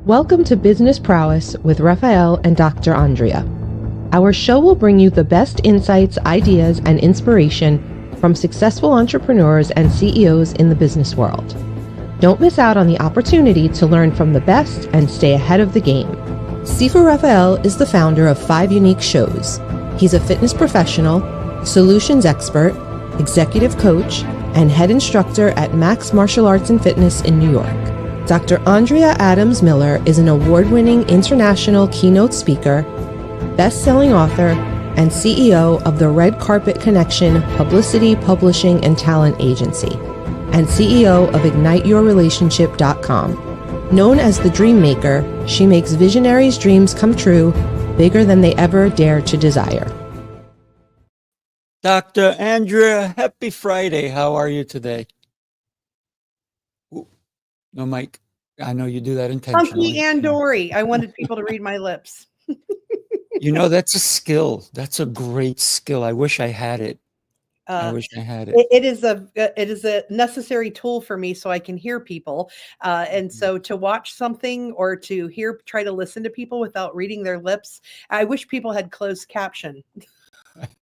Welcome to Business Prowess with Rafael and Dr. Andrea. Our show will bring you the best insights, ideas, and inspiration from successful entrepreneurs and CEOs in the business world. Don't miss out on the opportunity to learn from the best and stay ahead of the game. Sifu Rafael is the founder of 5 unique shows. He's a fitness professional, solutions expert, executive coach, and head instructor at Max Martial Arts and Fitness in New York. Dr. Andrea Adams Miller is an award-winning international keynote speaker, best-selling author, and CEO of the Red Carpet Connection Publicity, Publishing, and Talent Agency, and CEO of IgniteYourRelationship.com. Known as the Dream Maker, she makes visionaries' dreams come true, bigger than they ever dare to desire. Dr. Andrea, happy Friday. How are you today? No, Mike, I know you do that intentionally. Funky and Dory. I wanted people to read my lips. You know, that's a skill. That's a great skill. I wish I had it. It is a necessary tool for me so I can hear people. And so to watch something or to try to listen to people without reading their lips, I wish people had closed caption.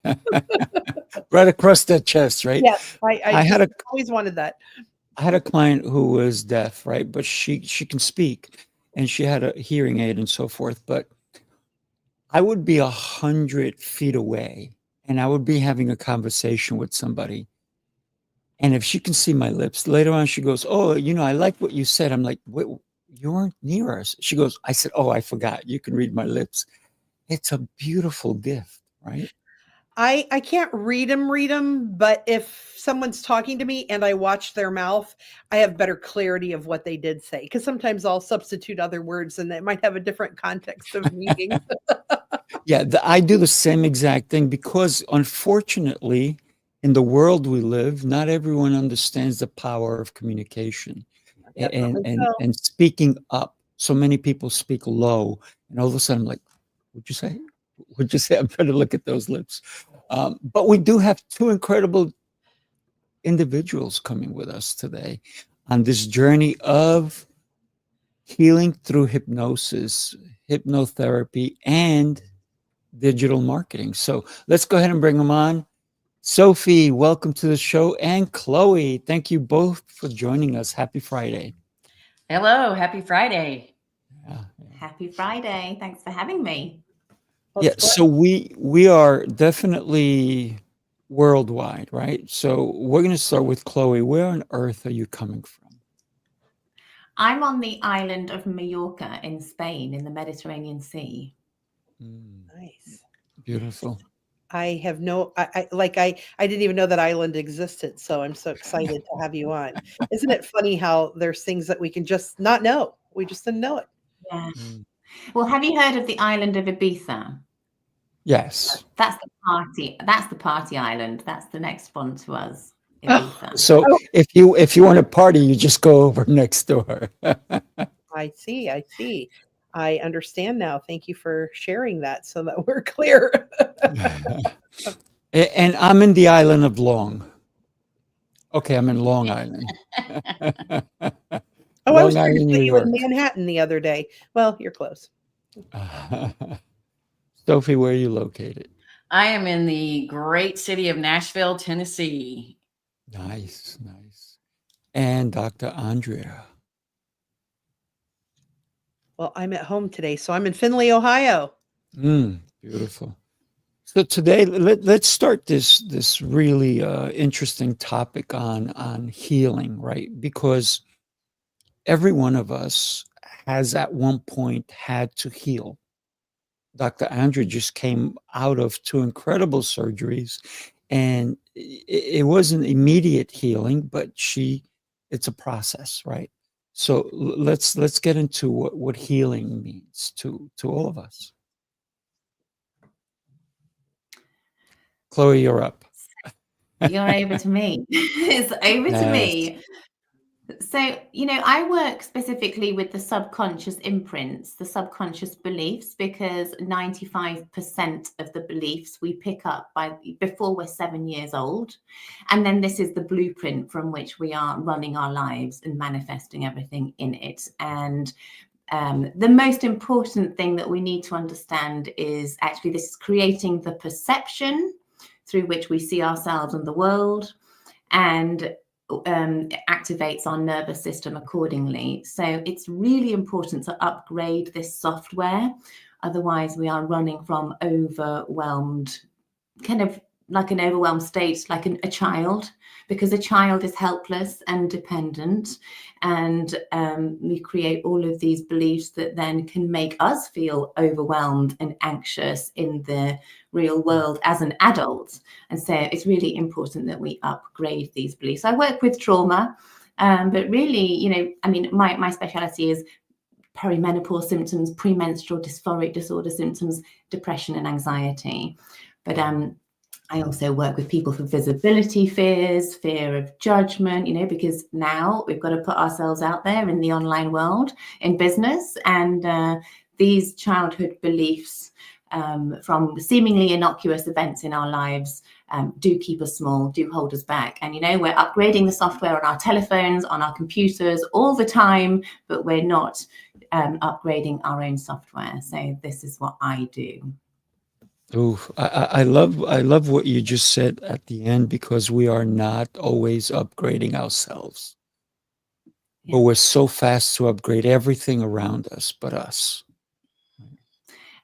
Right across that chest, right? Yes, I always wanted that. I had a client who was deaf, right? But she can speak and she had a hearing aid and so forth. But I would be 100 feet away and I would be having a conversation with somebody. And if she can see my lips, later on she goes, "Oh, I like what you said." I'm like, "Wait, you weren't near us." She goes, I said, "Oh, I forgot. You can read my lips." It's a beautiful gift, right? I can't read them, but if someone's talking to me and I watch their mouth, I have better clarity of what they did say. Because sometimes I'll substitute other words and it might have a different context of meaning. Yeah, I do the same exact thing because unfortunately, in the world we live, not everyone understands the power of communication and speaking up. So many people speak low, and all of a sudden, I'm like, "What'd you say? What'd you say?" I'm trying to look at those lips. But we do have 2 incredible individuals coming with us today on this journey of healing through hypnosis, hypnotherapy, and digital marketing. So let's go ahead and bring them on. Sophie, welcome to the show. And Chloe, thank you both for joining us. Happy Friday. Hello, happy Friday. Yeah. Happy Friday. Thanks for having me. Yeah, so we are definitely worldwide, right? So we're going to start with Chloe. Where on earth are you coming from? I'm on the island of Mallorca in Spain in the Mediterranean Sea. Nice. Beautiful. I have I didn't even know that island existed. So I'm so excited to have you on. Isn't it funny how there's things that we can just not know? We just didn't know it. Yeah. Well, have you heard of the island of Ibiza? Yes. That's the party. That's the party island. That's the next one to us. Ibiza. So if you want to party, you just go over next door. I see. I understand now. Thank you for sharing that so that we're clear. And I'm in the island of Long. Okay, I'm in Long Island. I was trying to say you in Manhattan the other day. Well, you're close. Sophie, where are you located? I am in the great city of Nashville, Tennessee. Nice. And Dr. Andrea? Well, I'm at home today, so I'm in Findlay, Ohio. Beautiful. So today, let's start this really interesting topic on healing, right? Because every one of us has at one point had to heal. Dr. Andrea just came out of 2 incredible surgeries, and it wasn't immediate healing, but it's a process, right? So let's get into what healing means to all of us. Chloe, you're up. You're over to me. It's over to me. So, I work specifically with the subconscious imprints, the subconscious beliefs, because 95% of the beliefs we pick up before we're 7 years old. And then this is the blueprint from which we are running our lives and manifesting everything in it. And The most important thing that we need to understand is actually this is creating the perception through which we see ourselves and the world, and activates our nervous system accordingly. So it's really important to upgrade this software. Otherwise, we are running from overwhelmed, kind of like an overwhelmed state, like a child, because a child is helpless and dependent. And we create all of these beliefs that then can make us feel overwhelmed and anxious in the real world as an adult. And so it's really important that we upgrade these beliefs. I work with trauma, but really, I mean, my specialty is perimenopause symptoms, premenstrual dysphoric disorder symptoms, depression and anxiety. But I also work with people for visibility fears, fear of judgment, because now we've got to put ourselves out there in the online world, in business, and these childhood beliefs from seemingly innocuous events in our lives do keep us small, do hold us back. And, we're upgrading the software on our telephones, on our computers all the time, but we're not upgrading our own software. So this is what I do. Oh, I love what you just said at the end, because we are not always upgrading ourselves, but we're so fast to upgrade everything around us but us.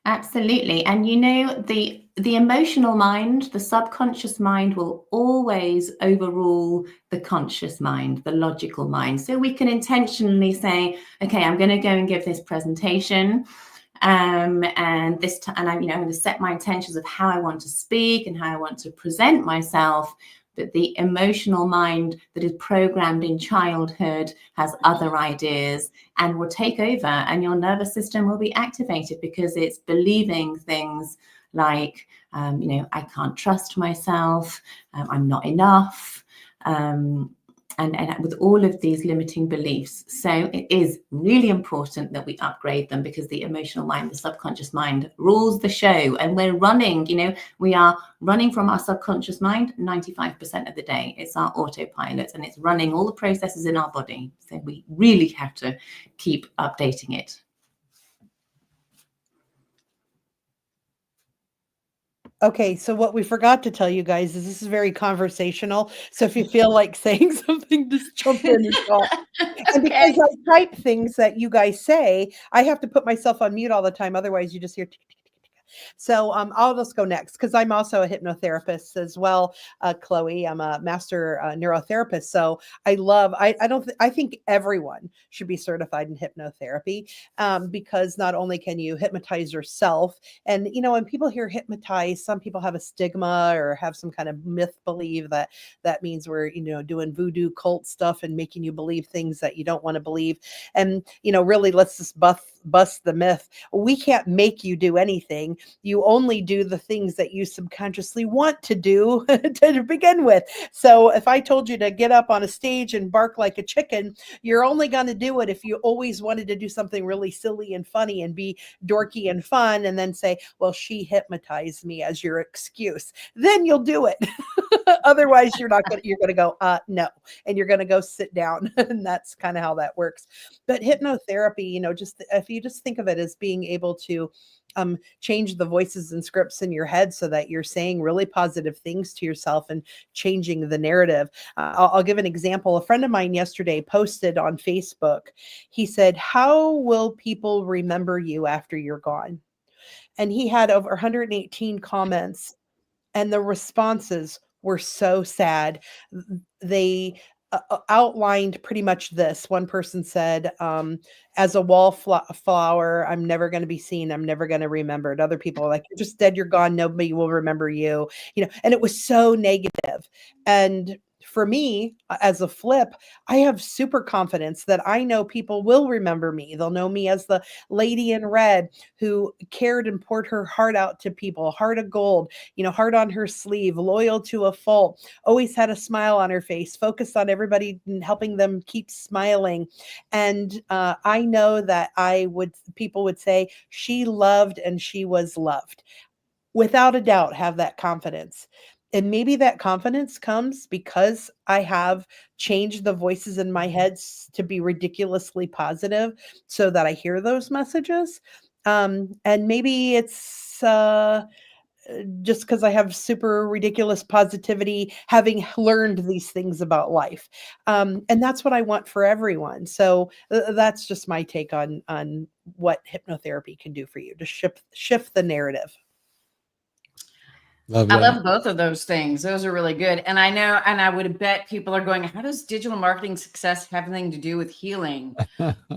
Absolutely. And the emotional mind, the subconscious mind will always overrule the conscious mind, the logical mind. So we can intentionally say, okay, I'm going to go and give this presentation. And I'm going to set my intentions of how I want to speak and how I want to present myself. But the emotional mind that is programmed in childhood has other ideas and will take over, and your nervous system will be activated because it's believing things like, I can't trust myself, I'm not enough. And with all of these limiting beliefs. So it is really important that we upgrade them, because the emotional mind, the subconscious mind rules the show. And we're running, we are running from our subconscious mind 95% of the day. It's our autopilot, and it's running all the processes in our body. So we really have to keep updating it. Okay, so what we forgot to tell you guys is this is very conversational. So if you feel like saying something, just jump in and talk. And because I type things that you guys say, I have to put myself on mute all the time. Otherwise, you just hear tick, tick, tick, tick. So I'll just go next, because I'm also a hypnotherapist as well, Chloe. I'm a master neurotherapist. So I think everyone should be certified in hypnotherapy, because not only can you hypnotize yourself, and when people hear hypnotize, some people have a stigma or have some kind of myth believe that means we're doing voodoo cult stuff and making you believe things that you don't want to believe. And really, let's just bust the myth. We can't make you do anything. You only do the things that you subconsciously want to do to begin with. So if I told you to get up on a stage and bark like a chicken, you're only going to do it if you always wanted to do something really silly and funny and be dorky and fun, and then say, well, she hypnotized me as your excuse. Then you'll do it. Otherwise, you're going to go, no. And you're going to go sit down. And that's kind of how that works. But hypnotherapy, if you just think of it as being able to change the voices and scripts in your head so that you're saying really positive things to yourself and changing the narrative. I'll give an example. A friend of mine yesterday posted on Facebook. He said, how will people remember you after you're gone? And he had over 118 comments, and the responses were so sad. They outlined pretty much this. One person said, as a wallflower, I'm never going to be seen. I'm never going to remember it. Other people are like, you're just dead. You're gone. Nobody will remember you. And it was so negative. And for me, as a flip, I have super confidence that I know people will remember me. They'll know me as the lady in red who cared and poured her heart out to people, heart of gold, heart on her sleeve, loyal to a fault, always had a smile on her face, focused on everybody and helping them keep smiling. And I know that people would say she loved and she was loved. Without a doubt, have that confidence. And maybe that confidence comes because I have changed the voices in my head to be ridiculously positive so that I hear those messages. And maybe it's just because I have super ridiculous positivity, having learned these things about life. And that's what I want for everyone. So that's just my take on what hypnotherapy can do for you to shift the narrative. Love I that. love both of those things. Those are really good. And I know, and I would bet people are going, how does digital marketing success have anything to do with healing?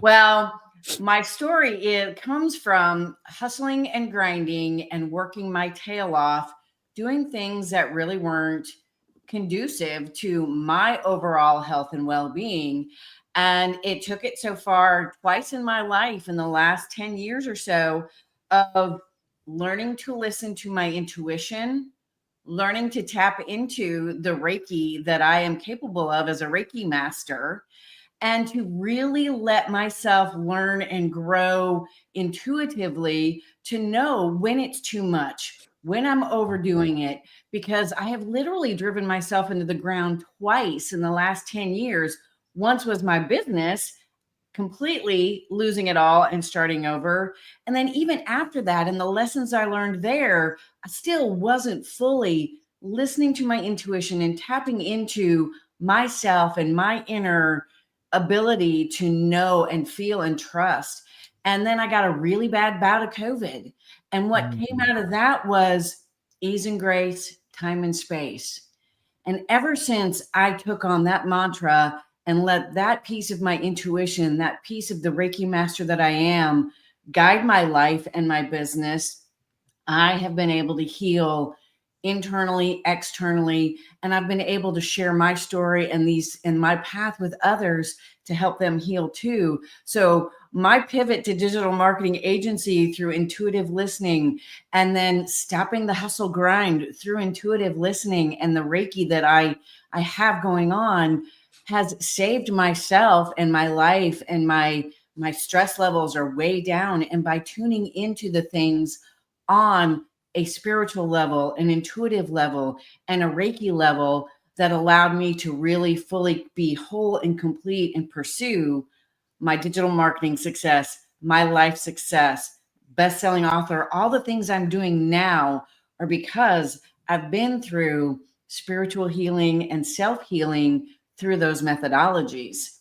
Well, my story comes from hustling and grinding and working my tail off, doing things that really weren't conducive to my overall health and well-being. And it took it so far twice in my life in the last 10 years or so of learning to listen to my intuition, learning to tap into the Reiki that I am capable of as a Reiki master, and to really let myself learn and grow intuitively to know when it's too much, when I'm overdoing it, because I have literally driven myself into the ground twice in the last 10 years. Once was my business, completely losing it all and starting over. And then even after that, and the lessons I learned there, I still wasn't fully listening to my intuition and tapping into myself and my inner ability to know and feel and trust. And then I got a really bad bout of COVID. And what came out of that was ease and grace, time and space. And ever since I took on that mantra and let that piece of my intuition, that piece of the Reiki master that I am, guide my life and my business, I have been able to heal internally, externally, and I've been able to share my story and my path with others to help them heal too. So my pivot to digital marketing agency through intuitive listening, and then stopping the hustle grind through intuitive listening and the Reiki that I have going on, has saved myself and my life, and my stress levels are way down. And by tuning into the things on a spiritual level, an intuitive level, and a Reiki level that allowed me to really fully be whole and complete and pursue my digital marketing success, my life success, best-selling author, all the things I'm doing now are because I've been through spiritual healing and self-healing through those methodologies.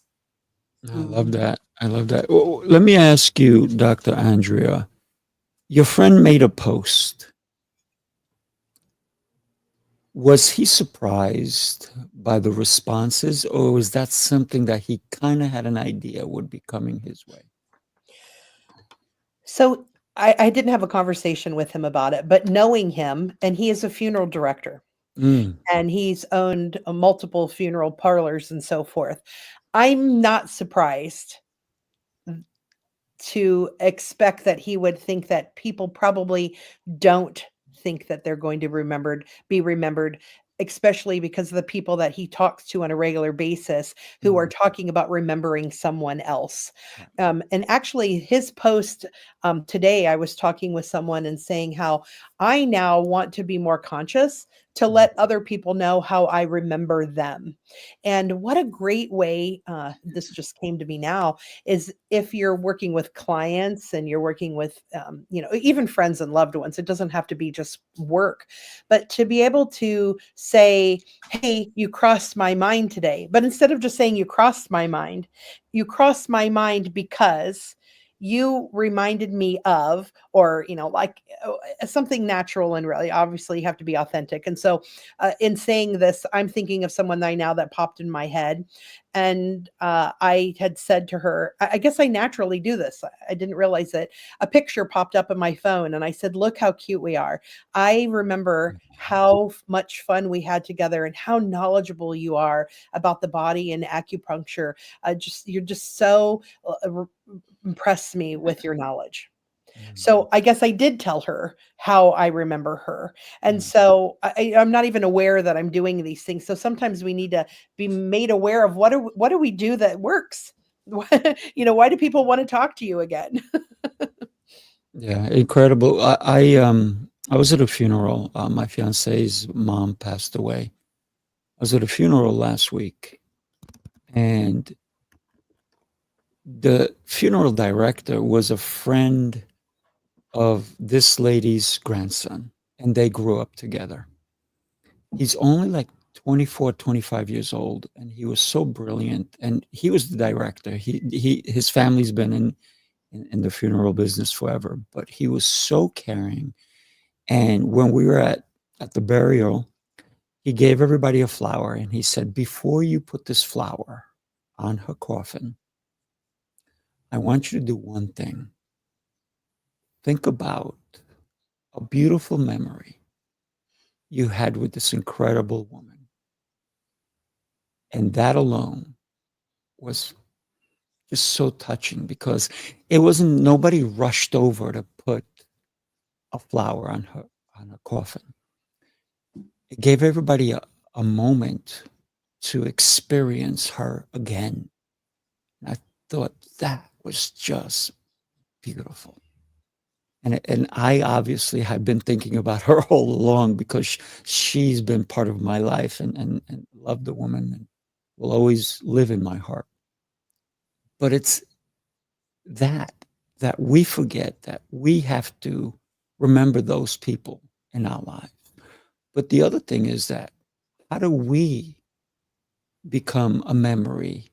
I love that. I love that. Well, let me ask you, Dr. Andrea, your friend made a post. Was he surprised by the responses, or was that something that he kind of had an idea would be coming his way? So I didn't have a conversation with him about it, but knowing him, and he is a funeral director, and he's owned multiple funeral parlors and so forth, I'm not surprised to expect that he would think that people probably don't think that they're going to be remembered, especially because of the people that he talks to on a regular basis who are talking about remembering someone else. And actually his post today, I was talking with someone and saying how I now want to be more conscious to let other people know how I remember them. And what a great way, this just came to me now, is if you're working with clients and you're working with, even friends and loved ones, it doesn't have to be just work, but to be able to say, hey, you crossed my mind today. But instead of just saying you crossed my mind because you reminded me of, or, something natural, and really, obviously you have to be authentic. And so in saying this, I'm thinking of someone that popped in my head. And I had said to her, I guess I naturally do this. I didn't realize that a picture popped up on my phone, and I said, look how cute we are. I remember how much fun we had together and how knowledgeable you are about the body and acupuncture. You're just so impressed me with your knowledge. So I guess I did tell her how I remember her. And so I'm not even aware that I'm doing these things. So sometimes we need to be made aware of what do we do that works? Why do people want to talk to you again? Yeah, incredible. I was at a funeral. My fiance's mom passed away. I was at a funeral last week, and the funeral director was a friend of this lady's grandson, and they grew up together. He's only like 24, 25 years old, and he was so brilliant. And he was the director. His family's been in the funeral business forever, but he was so caring. And when we were at the burial, he gave everybody a flower, and he said, before you put this flower on her coffin, I want you to do one thing. Think about a beautiful memory you had with this incredible woman. And that alone was just so touching, because it wasn't, nobody rushed over to put a flower on her coffin. It gave everybody a moment to experience her again. And I thought that was just beautiful. And I obviously had been thinking about her all along, because she's been part of my life, and loved the woman, and will always live in my heart. But it's that we forget, that we have to remember those people in our lives. But the other thing is that, how do we become a memory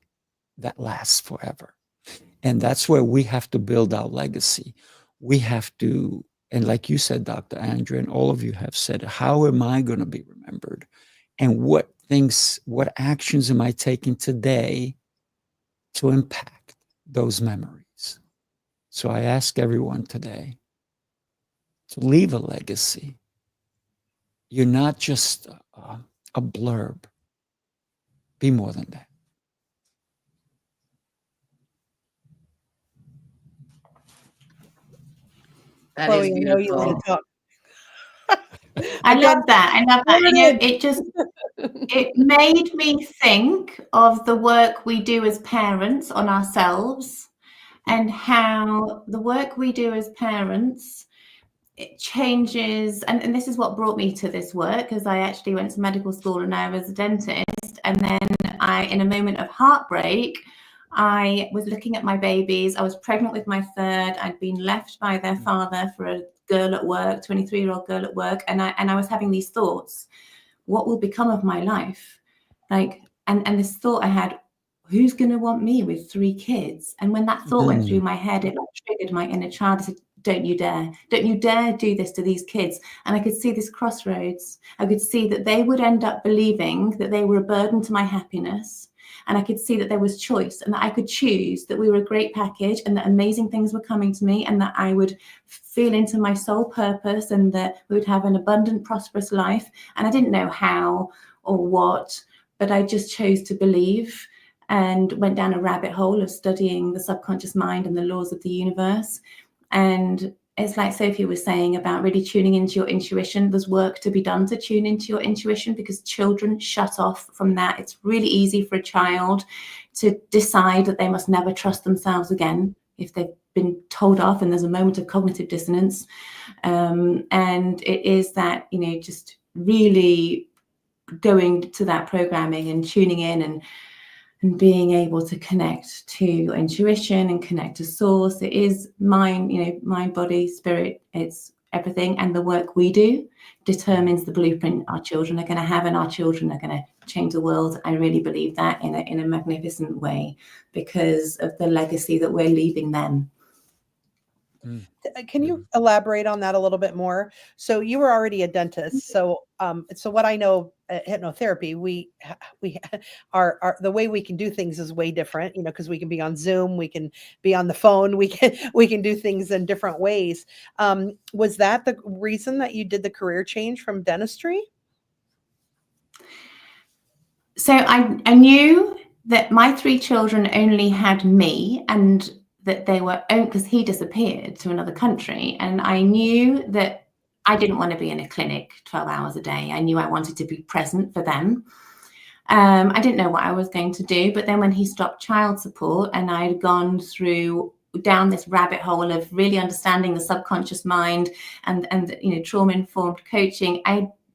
that lasts forever? And that's where we have to build our legacy. We have to, and like you said, Dr. Andrea, and all of you have said, how am I going to be remembered? And what actions am I taking today to impact those memories? So I ask everyone today to leave a legacy. You're not just a blurb. Be more than that. That Chloe, is I know you want beautiful. to talk. I love that. I love that. There You it know, it just, it made me think of the work we do as parents on ourselves, and how the work we do as parents, it changes. And this is what brought me to this work, because I actually went to medical school and I was a dentist. And then in a moment of heartbreak, I was looking at my babies. I was pregnant with my third. I'd been left by their father for a girl at work, 23-year-old girl at work. And I was having these thoughts: what will become of my life? Like, and this thought I had, who's going to want me with 3 kids? And when that thought went through my head, it triggered my inner child. I said, don't you dare do this to these kids. And I could see this crossroads. I could see that they would end up believing that they were a burden to my happiness. And I could see that there was choice, and that I could choose that we were a great package, and that amazing things were coming to me, and that I would feel into my soul purpose, and that we would have an abundant, prosperous life. And I didn't know how or what, but I just chose to believe, and went down a rabbit hole of studying the subconscious mind and the laws of the universe. And it's like Sophie was saying about really tuning into your intuition. There's work to be done to tune into your intuition, because children shut off from that. It's really easy for a child to decide that they must never trust themselves again if they've been told off, and there's a moment of cognitive dissonance. And it is that, you know, just really going to that programming and tuning in, and being able to connect to your intuition and connect to source. It is mind, you know, mind, body, spirit, it's everything. And the work we do determines the blueprint our children are going to have, and our children are going to change the world. I really believe that in a magnificent way, because of the legacy that we're leaving them. Can you elaborate on that a little bit more? So you were already a dentist. So what I know at hypnotherapy, we are the way we can do things is way different, you know, because we can be on Zoom, we can be on the phone, we can do things in different ways. Was that the reason that you did the career change from dentistry? So I knew that my 3 children only had me, and that they were owned because he disappeared to another country. And I knew that I didn't want to be in a clinic 12 hours a day. I knew I wanted to be present for them. I didn't know what I was going to do. But then when he stopped child support, and I had gone through, down this rabbit hole of really understanding the subconscious mind and trauma-informed coaching.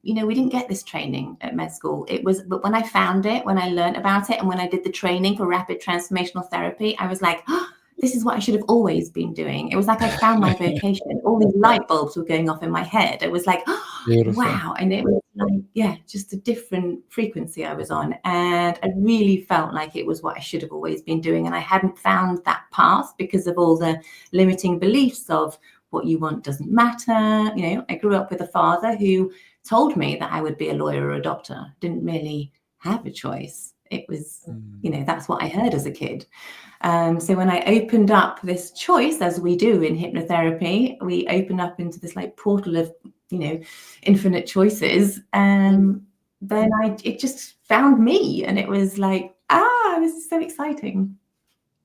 We didn't get this training at med school. But when I found it, when I learned about it, and when I did the training for rapid transformational therapy, I was like, oh, this is what I should have always been doing. It was like I found my vocation. All these light bulbs were going off in my head. It was like, oh, wow. And it was like, just a different frequency I was on. And I really felt like it was what I should have always been doing. And I hadn't found that path because of all the limiting beliefs of what you want doesn't matter. I grew up with a father who told me that I would be a lawyer or a doctor. Didn't really have a choice. It was, that's what I heard as a kid. So when I opened up this choice, as we do in hypnotherapy, we open up into this like portal of, infinite choices. And then it just found me, and it was like, this is so exciting.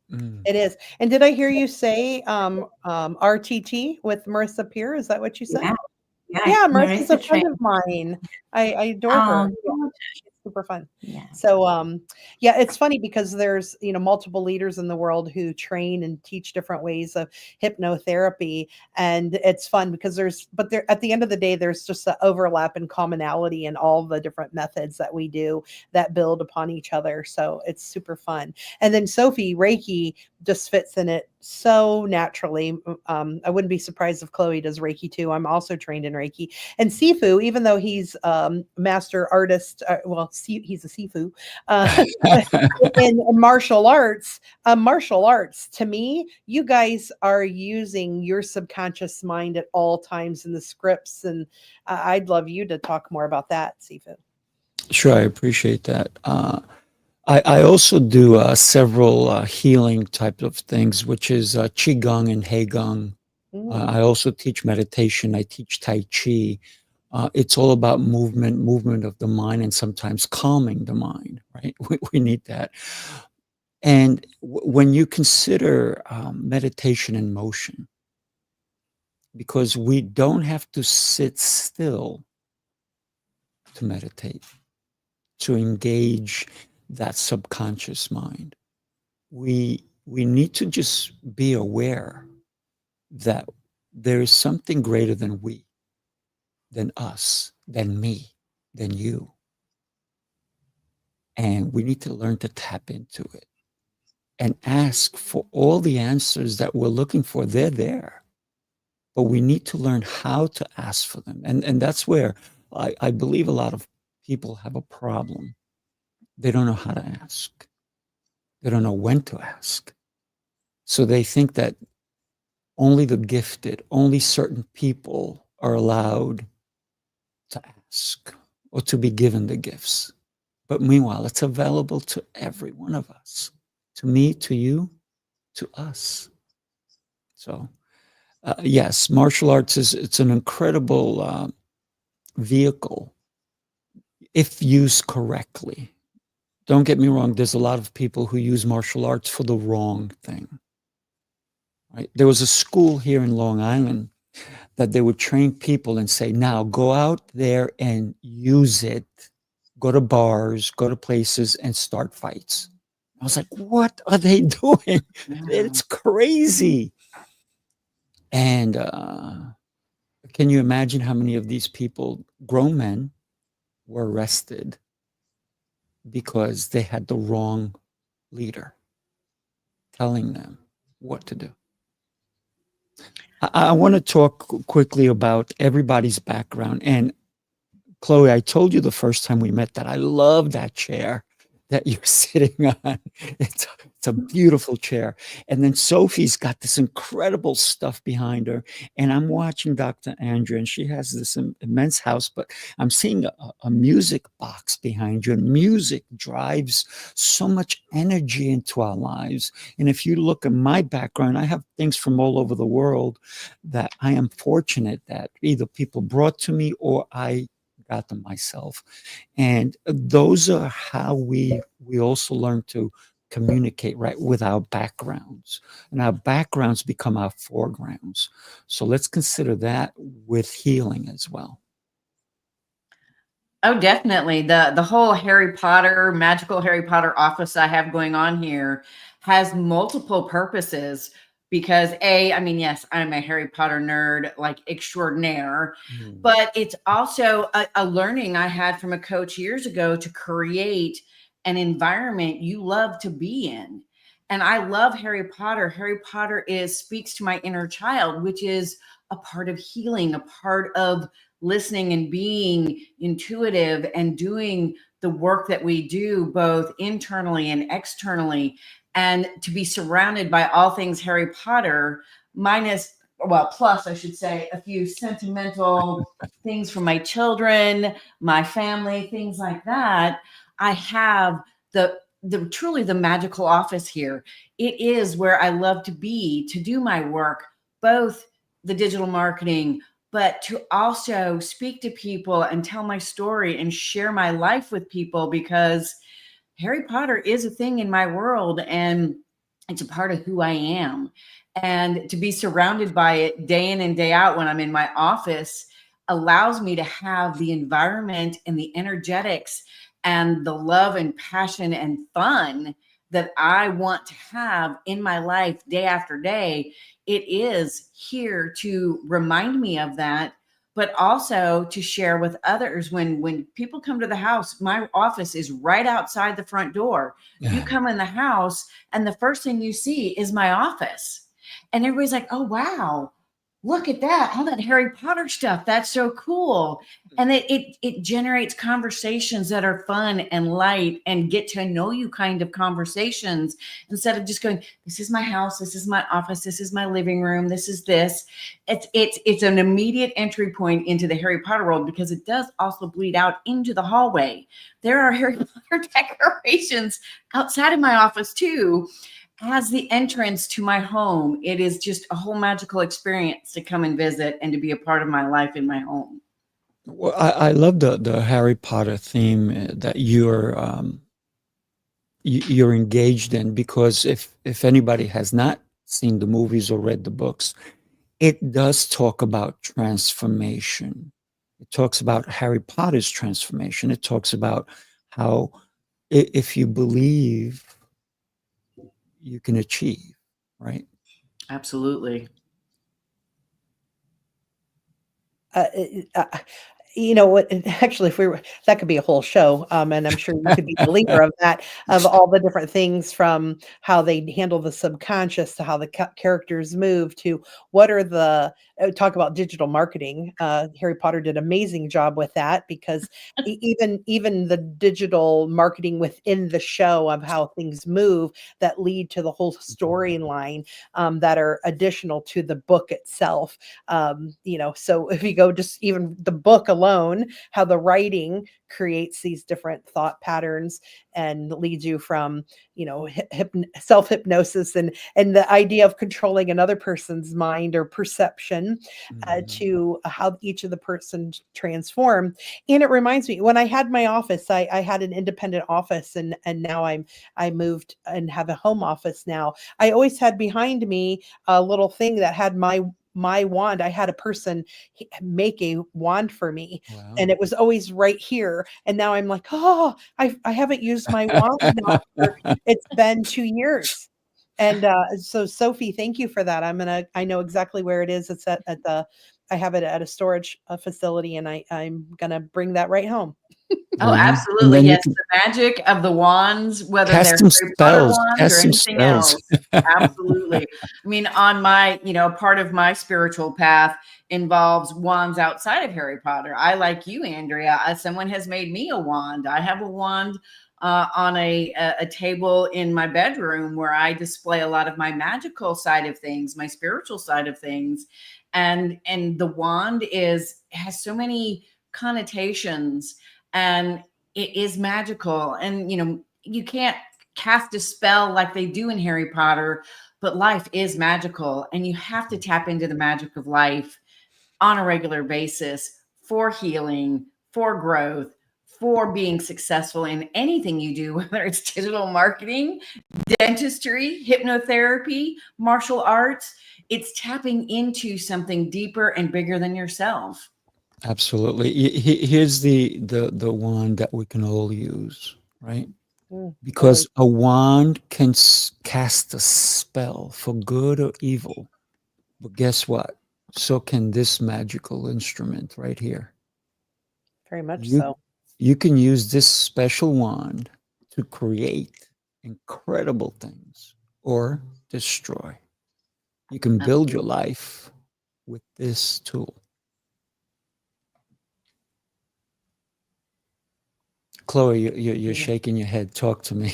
It is. And did I hear you say RTT with Marissa Peer? Is that what you said? Yeah, Marissa's a friend of mine. I adore her. She's super fun. Yeah. So it's funny because there's multiple leaders in the world who train and teach different ways of hypnotherapy, and it's fun because at the end of the day there's just an overlap and commonality in all the different methods that we do that build upon each other. So it's super fun. And then Sophie, Reiki just fits in it so naturally. I wouldn't be surprised if Chloe does Reiki too. I'm also trained in Reiki. And Sifu, even though he's master artist, he's a Sifu in martial arts. To me, you guys are using your subconscious mind at all times in the scripts, and I'd love you to talk more about that, Sifu. Sure, I appreciate that. I also do several healing type of things, which is Qigong and Heigong. I also teach meditation. I teach Tai Chi. It's all about movement of the mind, and sometimes calming the mind, right? We need that. And when you consider meditation in motion, because we don't have to sit still to meditate, to engage that subconscious mind. We need to just be aware that there is something greater than we, than us, than me, than you. And we need to learn to tap into it and ask for all the answers that we're looking for. They're there. But we need to learn how to ask for them. And that's where I believe a lot of people have a problem. They don't know how to ask. They don't know when to ask. So they think that only the gifted, only certain people are allowed to ask or to be given the gifts. But meanwhile, it's available to every one of us, to me, to you, to us. So yes, martial arts it's an incredible vehicle if used correctly. Don't get me wrong, there's a lot of people who use martial arts for the wrong thing. Right? There was a school here in Long Island that they would train people and say, now go out there and use it. Go to bars, go to places and start fights. I was like, what are they doing? It's crazy. And can you imagine how many of these people, grown men, were arrested because they had the wrong leader telling them what to do? I want to talk quickly about everybody's background. And Chloe, I told you the first time we met that I love that chair that you're sitting on. It's a beautiful chair. And then Sophie's got this incredible stuff behind her. And I'm watching Dr. Andrea, and she has this immense house, but I'm seeing a music box behind you. And music drives so much energy into our lives. And if you look at my background, I have things from all over the world that I am fortunate that either people brought to me or I got them myself. And those are how we also learn to communicate, right, with our backgrounds. And our backgrounds become our foregrounds. So let's consider that with healing as well. Oh, definitely. The whole Harry Potter, magical Harry Potter office I have going on here has multiple purposes. because I mean, yes, I'm a Harry Potter nerd, like extraordinaire, but it's also a learning I had from a coach years ago to create an environment you love to be in. And I love Harry Potter. Harry Potter speaks to my inner child, which is a part of healing, a part of listening and being intuitive and doing the work that we do both internally and externally. And to be surrounded by all things Harry Potter, plus I should say, a few sentimental things from my children, my family, things like that. I have the truly the magical office here. It is where I love to be, to do my work, both the digital marketing, but to also speak to people and tell my story and share my life with people, because Harry Potter is a thing in my world and it's a part of who I am. And to be surrounded by it day in and day out when I'm in my office allows me to have the environment and the energetics and the love and passion and fun that I want to have in my life day after day. It is here to remind me of that, but also to share with others. When people come to the house, my office is right outside the front door. You come in the house and the first thing you see is my office. And everybody's like, oh, wow, look at that. All that Harry Potter stuff. That's so cool. And it generates conversations that are fun and light and get to know you kind of conversations, instead of just going, this is my house, this is my office, this is my living room, this is this. It's an immediate entry point into the Harry Potter world, because it does also bleed out into the hallway. There are Harry Potter decorations outside of my office too, as the entrance to my home. It is just a whole magical experience to come and visit and to be a part of my life in my home. Well, I love the Harry Potter theme that you're engaged in, because if anybody has not seen the movies or read the books, it does talk about transformation. It talks about Harry Potter's transformation. It talks about how if you believe, you can achieve, right? Absolutely. You know what, actually, that could be a whole show. And I'm sure you could be the leader of that, of all the different things, from how they handle the subconscious to how the characters move to what are talk about digital marketing. Harry Potter did an amazing job with that, because even the digital marketing within the show of how things move that lead to the whole storyline, that are additional to the book itself. So if you go just even the book alone, how the writing creates these different thought patterns and leads you from, self-hypnosis and the idea of controlling another person's mind or perception, to how each of the persons transform. And it reminds me, when I had my office, I had an independent office, and now I moved and have a home office now. I always had behind me a little thing that had my wand. I had a person make a wand for me. Wow. And it was always right here. And now I'm like, oh, I haven't used my wand now. It's been 2 years. And so Sophie, thank you for that. I know exactly where it is. It's I have it at a storage facility, and I'm going to bring that right home. Oh, absolutely. Yes. The magic of the wands, whether they're Harry Potter wands or anything else. Absolutely. I mean, on my, part of my spiritual path involves wands outside of Harry Potter. I, like you, Andrea, someone has made me a wand. I have a wand on a table in my bedroom where I display a lot of my magical side of things, my spiritual side of things. And the wand has so many connotations, and it is magical. And, you can't cast a spell like they do in Harry Potter, but life is magical, and you have to tap into the magic of life on a regular basis for healing, for growth, for being successful in anything you do, whether it's digital marketing, dentistry, hypnotherapy, martial arts. It's tapping into something deeper and bigger than yourself. Absolutely. Here's the one that we can all use, right? because a wand can cast a spell for good or evil. But guess what? So can this magical instrument right here. Very much so. You can use this special wand to create incredible things or destroy. You can build your life with this tool. Chloe, you're shaking your head. Talk to me.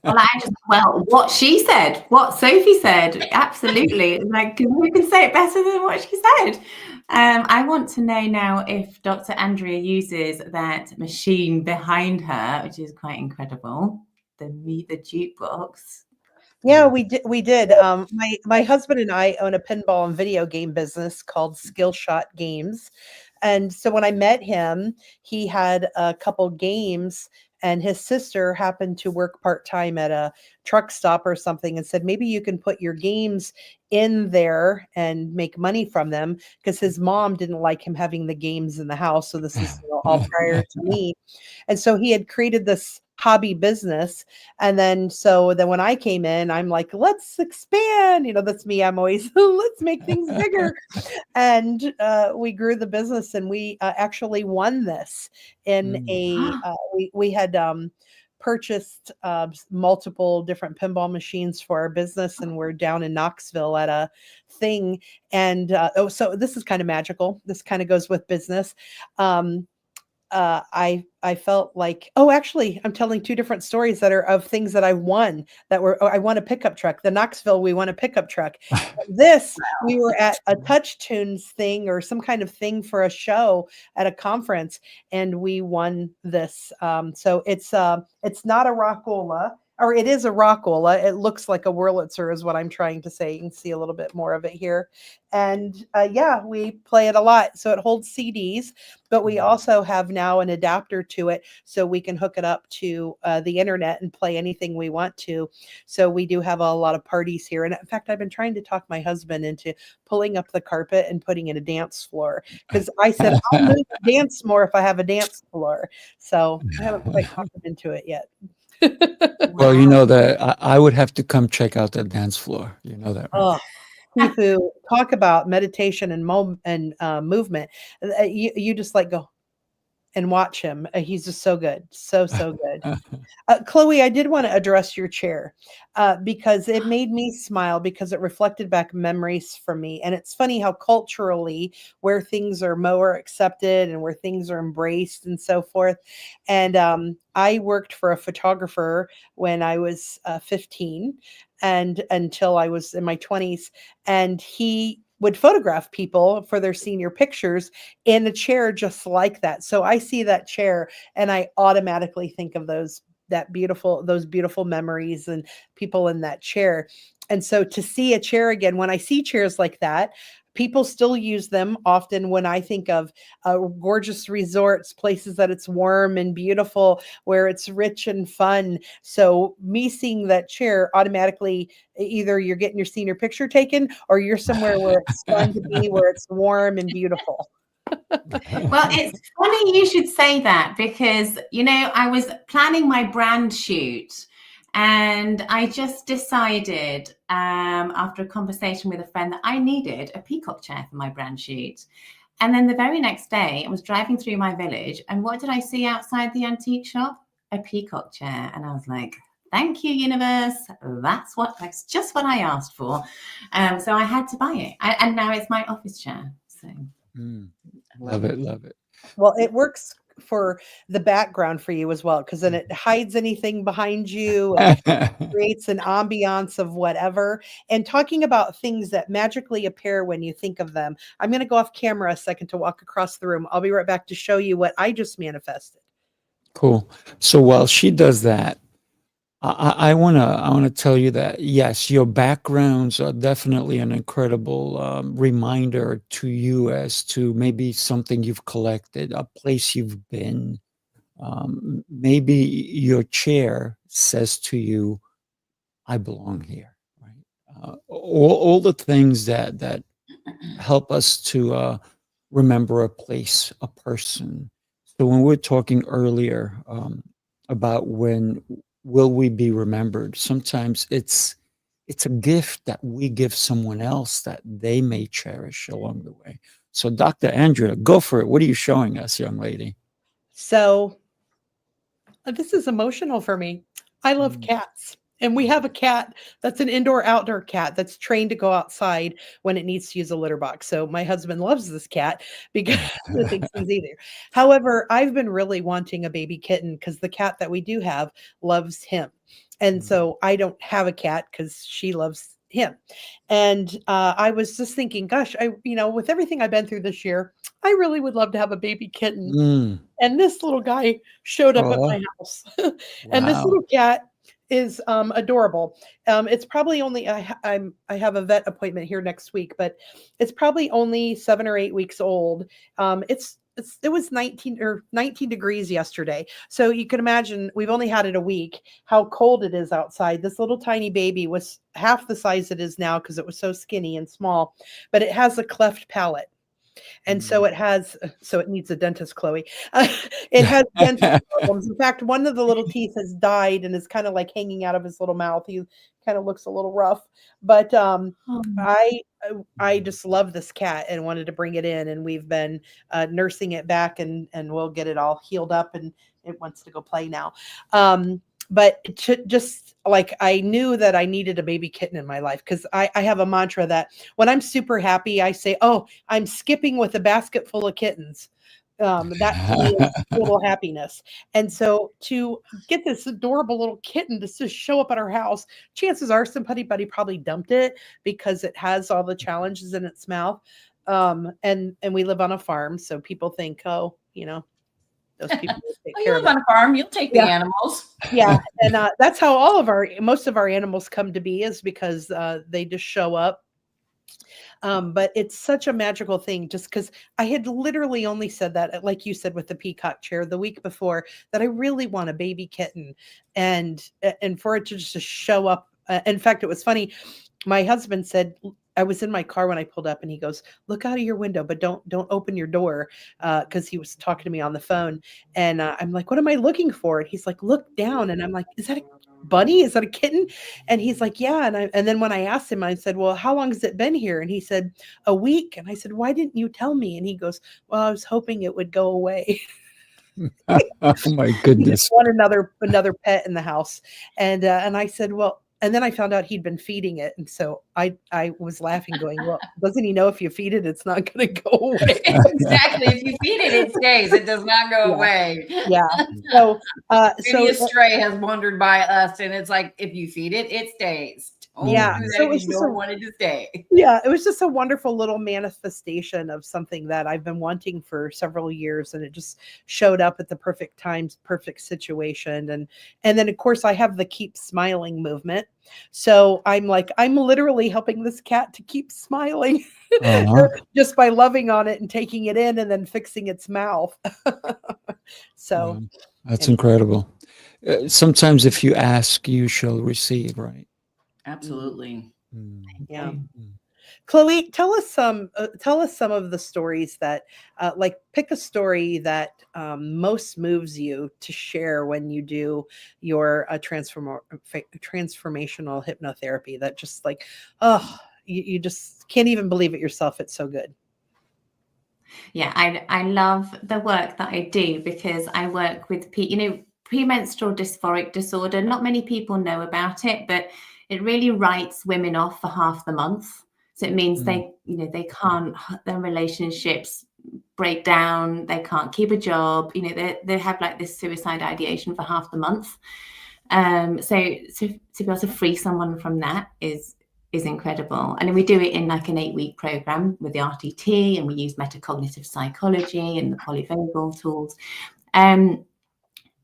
Well, what she said, what Sophie said, absolutely. Like, who can say it better than what she said? I want to know now if Dr. Andrea uses that machine behind her, which is quite incredible. The jukebox. Yeah, we did. My husband and I own a pinball and video game business called Skillshot Games. And so when I met him, he had a couple games, and his sister happened to work part-time at a truck stop or something, and said, maybe you can put your games in there and make money from them, because his mom didn't like him having the games in the house. So this is all prior to me. And so he had created this hobby business. And then when I came in, I'm like, let's expand. That's me. I'm always, let's make things bigger. And we grew the business, and we actually won this in we had purchased multiple different pinball machines for our business, and we're down in Knoxville at a thing. And so this is kind of magical. This kind of goes with business. I felt like, actually, I'm telling two different stories that are of things that I won I won a pickup truck. The Knoxville, we won a pickup truck. We were at a Touch Tunes thing or some kind of thing for a show at a conference, and we won this. So it's not a rockola. Or it is a rockola. It looks like a Wurlitzer is what I'm trying to say. You can see a little bit more of it here. And we play it a lot. So it holds CDs, but we also have now an adapter to it, so we can hook it up to the internet and play anything we want to. So we do have a lot of parties here. And in fact, I've been trying to talk my husband into pulling up the carpet and putting in a dance floor, because I said, I'll move dance more if I have a dance floor. So I haven't quite talked him into it yet. Well, you know that I would have to come check out that dance floor. You know that, right? Sifu, talk about meditation and movement. You just go and watch him. He's just so good. So good. Chloe, I did want to address your chair because it made me smile, because it reflected back memories for me. And it's funny how culturally, where things are more accepted and where things are embraced and so forth. And I worked for a photographer when I was 15 and until I was in my 20s. And he would photograph people for their senior pictures in a chair just like that. So I see that chair and I automatically think of those beautiful memories and people in that chair. And so to see a chair again, when I see chairs like that, people still use them often when I think of gorgeous resorts, places that it's warm and beautiful, where it's rich and fun. So me seeing that chair automatically, either you're getting your senior picture taken or you're somewhere where it's fun to be, where it's warm and beautiful. Well, it's funny you should say that, because, I was planning my brand shoot, and I just decided after a conversation with a friend that I needed a peacock chair for my brand shoot. And then the very next day I was driving through my village, and what did I see outside the antique shop? A peacock chair. And I was like, thank you, universe. That's just what I asked for. So I had to buy it. And now it's my office chair. So Love it. Well, it works for the background for you as well, because then it hides anything behind you and creates an ambiance of whatever. And talking about things that magically appear when you think of them, I'm going to go off camera a second to walk across the room. I'll be right back to show you what I just manifested. Cool. So while she does that, I want to tell you that, yes, your backgrounds are definitely an incredible reminder to you as to maybe something you've collected, a place you've been. Maybe your chair says to you, I belong here. Right? All the things that help us to remember a place, a person. So when we were talking earlier about when will we be remembered. Sometimes it's a gift that we give someone else that they may cherish along the way. So Dr. Andrea, go for it. What are you showing us, young lady? So this is emotional for me. I love cats. And we have a cat that's an indoor-outdoor cat that's trained to go outside when it needs to use a litter box. So my husband loves this cat because he thinks he's easier. However, I've been really wanting a baby kitten because the cat that we do have loves him. And so I don't have a cat because she loves him. And I was just thinking, gosh, with everything I've been through this year, I really would love to have a baby kitten. And this little guy showed up at my house. And this little cat is adorable. It's probably only I have a vet appointment here next week, but it's probably only 7 or 8 weeks old. It was 19 degrees yesterday. So you can imagine we've only had it a week, how cold it is outside. This little tiny baby was half the size it is now because it was so skinny and small, but it has a cleft palate. And so it needs a dentist, Chloe. It has dental problems. In fact, one of the little teeth has died and is kind of like hanging out of his little mouth. He kind of looks a little rough, but I just love this cat and wanted to bring it in, and we've been nursing it back, and we'll get it all healed up, and it wants to go play now. But just like I knew that I needed a baby kitten in my life because I have a mantra that when I'm super happy, I say, "Oh, I'm skipping with a basket full of kittens." That to me is total happiness. And so to get this adorable little kitten to just show up at our house, chances are somebody probably dumped it because it has all the challenges in its mouth. And we live on a farm, so people think, oh, those people take Well, care you of live it. on a farm, you'll take the animals. Yeah, and that's how most of our animals come to be, is because they just show up. But it's such a magical thing, just because I had literally only said that, like you said, with the peacock chair the week before, that I really want a baby kitten, and for it to just show up. In fact, it was funny. My husband said, I was in my car when I pulled up, and he goes, "Look out of your window, but don't open your door," because he was talking to me on the phone. And I'm like, "What am I looking for?" And he's like, "Look down." And I'm like, "Is that a bunny? Is that a kitten?" And he's like, "Yeah." And then when I asked him, I said, "Well, how long has it been here?" And he said, "A week." And I said, "Why didn't you tell me?" And he goes, "Well, I was hoping it would go away." Oh my He goodness. just want another pet in the house. And I said, "Well," and then I found out he'd been feeding it. And so I was laughing, going, "Well, doesn't he know if you feed it, it's not going to go away?" Exactly. If you feed it, it stays. It does not go away. Yeah. So, Maybe a stray has wandered by us, and it's like, if you feed it, it stays. Only Yeah. do that So if it's you just don't want it to stay. Yeah, it was just a wonderful little manifestation of something that I've been wanting for several years, and it just showed up at the perfect times, perfect situation. And then of course I have the keep smiling movement. So I'm literally helping this cat to keep smiling just by loving on it and taking it in and then fixing its mouth. So that's incredible. Sometimes if you ask, you shall receive, right? Absolutely. Yeah. Chloe, tell us some of the stories that pick a story that most moves you to share when you do your transformational hypnotherapy, that just you just can't even believe it yourself. It's so good. Yeah, I love the work that I do because I work with premenstrual dysphoric disorder. Not many people know about it, but it really writes women off for half the month. So it means they can't, their relationships break down, they can't keep a job, they have like this suicide ideation for half the month. So to be able to free someone from that is incredible. And we do it in like an 8-week program with the RTT, and we use metacognitive psychology and the polyvagal tools. And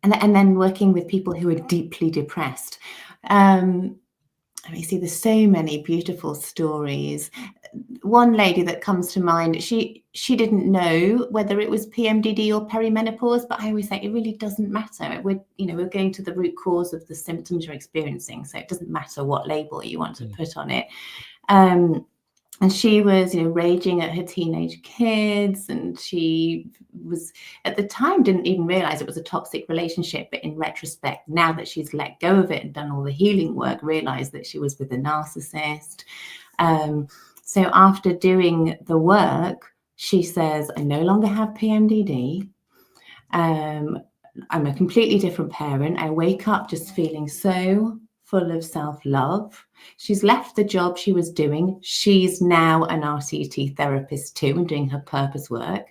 then working with people who are deeply depressed. See, there's so many beautiful stories. One lady that comes to mind, she didn't know whether it was PMDD or perimenopause, but I always say it really doesn't matter. We're going to the root cause of the symptoms you're experiencing, so it doesn't matter what label you want to put on it. And she was, raging at her teenage kids. And she was, at the time, didn't even realize it was a toxic relationship. But in retrospect, now that she's let go of it and done all the healing work, realized that she was with a narcissist. So after doing the work, she says, I no longer have PMDD. I'm a completely different parent. I wake up just feeling so full of self-love. She's left the job she was doing. She's now an RCT therapist too and doing her purpose work.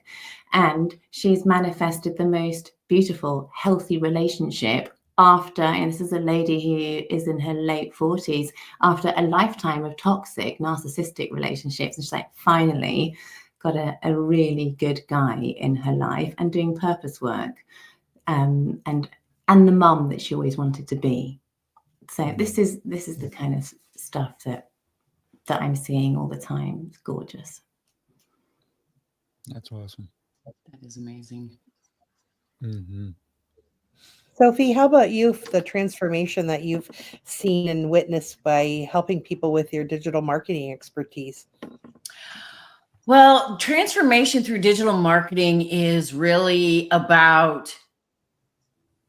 And she's manifested the most beautiful, healthy relationship after, and this is a lady who is in her late 40s, after a lifetime of toxic, narcissistic relationships. And she's like, finally got a really good guy in her life and doing purpose work. And the mum that she always wanted to be. So this is the kind of stuff that I'm seeing all the time. It's gorgeous. That's awesome. That is amazing. Mm-hmm. Sophie, how about you? The transformation that you've seen and witnessed by helping people with your digital marketing expertise? Well, transformation through digital marketing is really about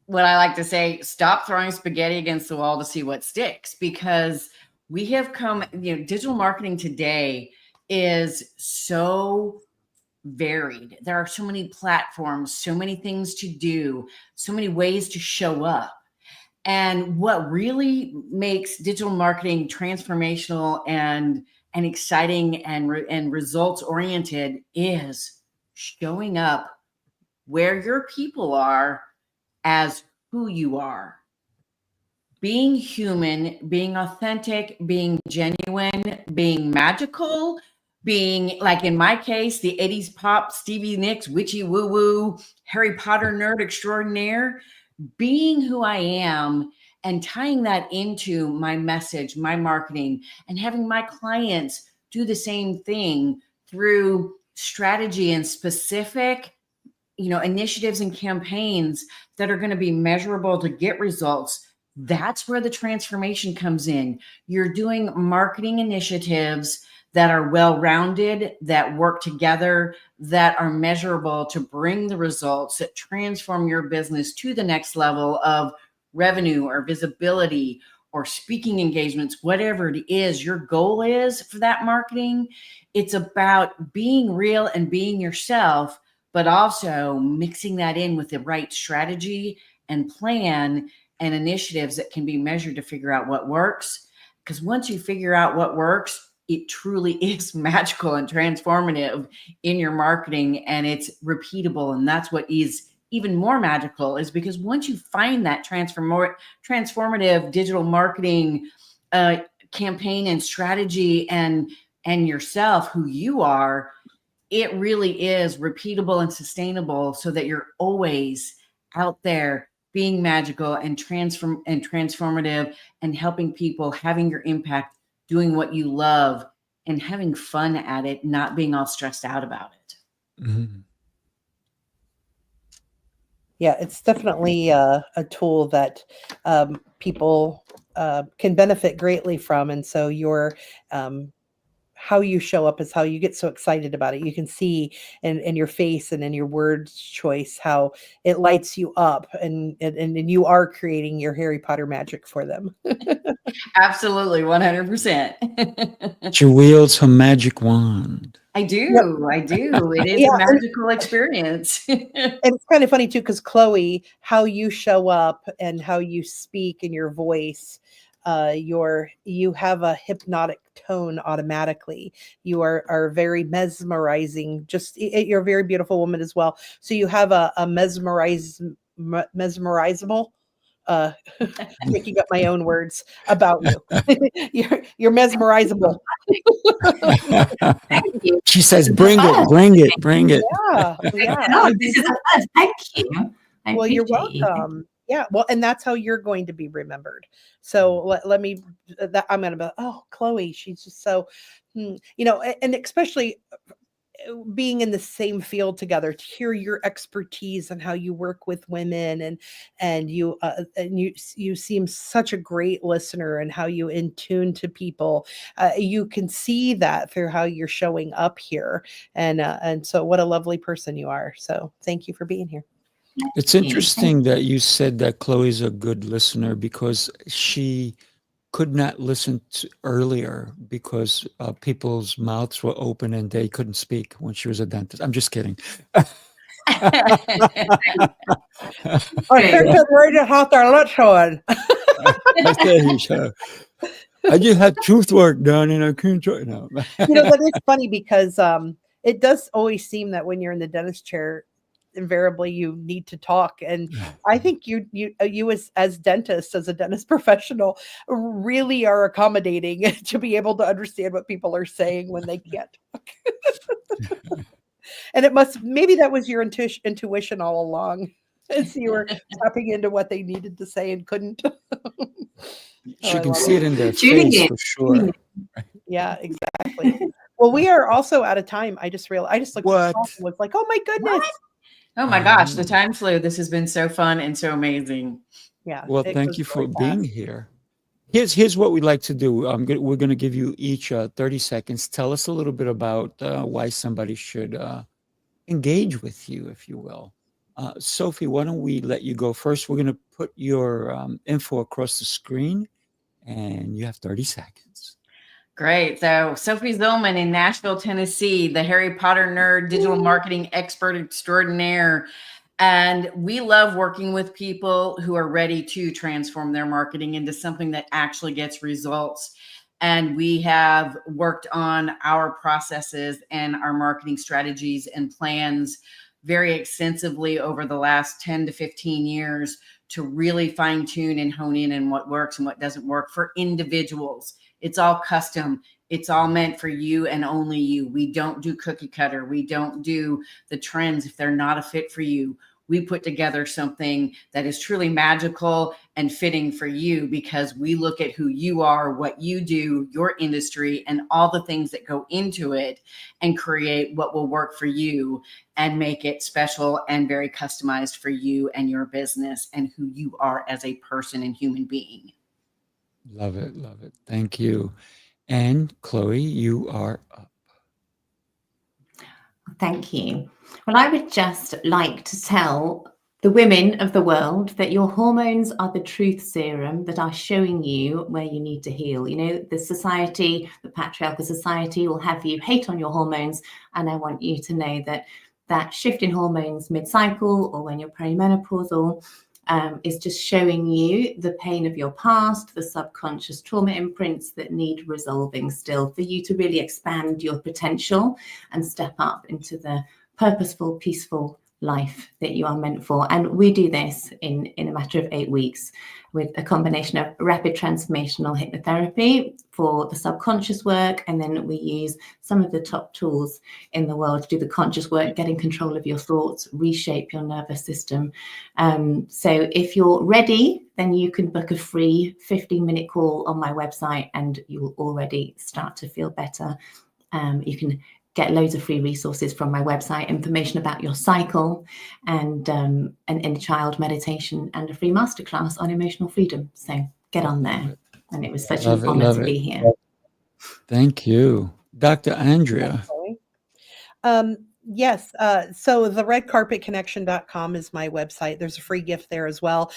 what I like to say, stop throwing spaghetti against the wall to see what sticks, because we have come, digital marketing today is so varied. There are so many platforms, so many things to do, so many ways to show up. And what really makes digital marketing transformational and exciting and results oriented is showing up where your people are as who you are. Being human, being authentic, being genuine, being magical, being, like in my case, the 80s pop Stevie Nicks, witchy woo-woo, Harry Potter nerd extraordinaire, being who I am and tying that into my message, my marketing, and having my clients do the same thing through strategy and specific initiatives and campaigns that are going to be measurable to get results. That's where the transformation comes in. You're doing marketing initiatives that are well-rounded, that work together, that are measurable to bring the results that transform your business to the next level of revenue or visibility or speaking engagements, whatever it is your goal is for that marketing. It's about being real and being yourself, but also mixing that in with the right strategy and plan and initiatives that can be measured to figure out what works. Because once you figure out what works, it truly is magical and transformative in your marketing, and it's repeatable. And that's what is even more magical, is because once you find that transformative digital marketing campaign and strategy and yourself, who you are, it really is repeatable and sustainable, so that you're always out there being magical and transformative and helping people, having your impact, doing what you love and having fun at it, not being all stressed out about it. Mm-hmm. Yeah, it's definitely a tool that people can benefit greatly from. And so your how you show up is how you get so excited about it. You can see in your face and in your words choice how it lights you up, and you are creating your Harry Potter magic for them. Absolutely, 100%. She wields her magic wand. I do. Yep. I do. It is a magical experience. And it's kind of funny too, because Chloe, how you show up and how you speak in your voice, you have a hypnotic tone automatically. You are very mesmerizing. You're a very beautiful woman as well. So you have a mesmerizable. Making up my own words about you. You're mesmerizable. Thank you. She says, bring it. Yeah. No, this is a first. Thank you. Well, you're welcome. Yeah. Well, and that's how you're going to be remembered. So let me, I'm going to be, oh, Chloe, she's just so, and especially being in the same field together, to hear your expertise and how you work with women, and you seem such a great listener, and how you in tune to people. You can see that through how you're showing up here, and so what a lovely person you are. So thank you for being here. It's interesting that you said that Chloe's a good listener, because she could not listen to earlier because people's mouths were open and they couldn't speak when she was a dentist. I'm just kidding. I think that we're just out there, let's on. I just had tooth work done and I couldn't try it now. That is funny, because it does always seem that when you're in the dentist chair, invariably you need to talk, and I think you as dentist, as a dentist professional, really are accommodating to be able to understand what people are saying when they can't talk. And maybe that was your intuition all along, as you were tapping into what they needed to say and couldn't. She can see it in their face for sure. Yeah, exactly. Well, we are also out of time. I just looked at the clock and was like, oh my goodness. What? Oh my gosh, the time flew. This has been so fun and so amazing. Yeah. Well, thank you for being here. Here's what we'd like to do. We're going to give you each 30 seconds. Tell us a little bit about why somebody should engage with you, if you will. Sophie, why don't we let you go first? We're going to put your info across the screen, and you have 30 seconds. Great. So Sophie Zollmann in Nashville, Tennessee, the Harry Potter nerd, digital marketing expert extraordinaire. And we love working with people who are ready to transform their marketing into something that actually gets results. And we have worked on our processes and our marketing strategies and plans very extensively over the last 10 to 15 years to really fine tune and hone in on what works and what doesn't work for individuals. It's all custom. It's all meant for you and only you. We don't do cookie cutter. We don't do the trends if they're not a fit for you. We put together something that is truly magical and fitting for you, because we look at who you are, what you do, your industry, and all the things that go into it, and create what will work for you and make it special and very customized for you and your business and who you are as a person and human being. Love it. Love it. Thank you. And Chloe, you are up. Thank you. Well, I would just like to tell the women of the world that your hormones are the truth serum that are showing you where you need to heal. The society, the patriarchal society, will have you hate on your hormones. And I want you to know that shift in hormones mid-cycle or when you're perimenopausal is just showing you the pain of your past, the subconscious trauma imprints that need resolving still for you to really expand your potential and step up into the purposeful, peaceful life that you are meant for. And we do this in a matter of 8 weeks with a combination of rapid transformational hypnotherapy for the subconscious work. And then we use some of the top tools in the world to do the conscious work, get in control of your thoughts, reshape your nervous system. So if you're ready, then you can book a free 15-minute call on my website and you will already start to feel better. You can get loads of free resources from my website, information about your cycle, and an inner child meditation, and a free masterclass on emotional freedom. So get on there. And it was such an honor to be here. Thank you. Dr. Andrea. Yes. So the redcarpetconnection.com is my website. There's a free gift there as well.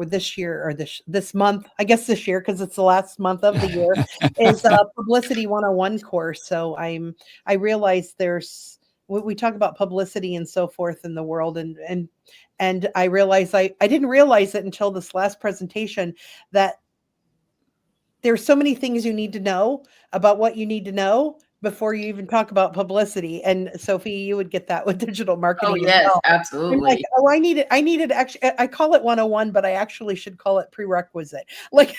This year, or this month, I guess this year, because it's the last month of the year, is a Publicity 101 course. So I realize we talk about publicity and so forth in the world, and I realize I didn't realize it until this last presentation that there's so many things you need to know about what you need to know before you even talk about publicity. And Sophie, you would get that with digital marketing. Oh, yes, absolutely. I'm like, I needed actually, I call it 101, but I actually should call it prerequisite. Like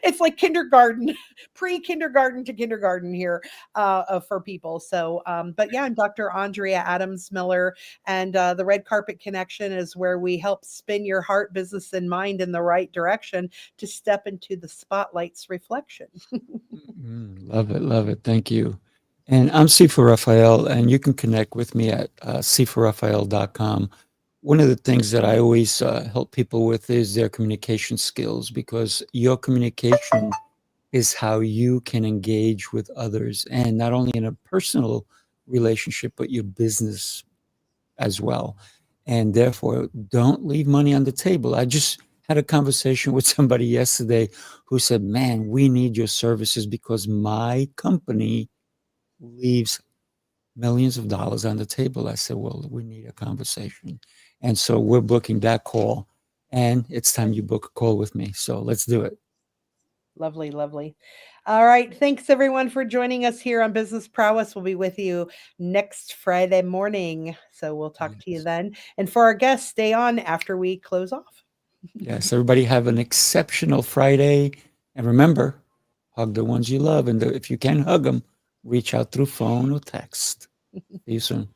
it's like kindergarten, pre-kindergarten to kindergarten here for people. So, but yeah, I'm Dr. Andrea Adams Miller, and the Red Carpet Connection is where we help spin your heart, business, and mind in the right direction to step into the spotlight's reflection. Love it. Love it. Thank you. And I'm Sifu Rafael, and you can connect with me at sifurafael.com. One of the things that I always help people with is their communication skills, because your communication is how you can engage with others, and not only in a personal relationship, but your business as well. And therefore, don't leave money on the table. I just had a conversation with somebody yesterday who said, man, we need your services because my company leaves millions of dollars on the table. I said, well, we need a conversation. And so we're booking that call, and it's time you book a call with me. So let's do it. Lovely, lovely. All right. Thanks everyone for joining us here on Business Prowess. We'll be with you next Friday morning. So we'll talk to you then. And for our guests, stay on after we close off. Yes. Everybody have an exceptional Friday. And remember, hug the ones you love. And if you can't hug them, reach out through phone or text. See you soon.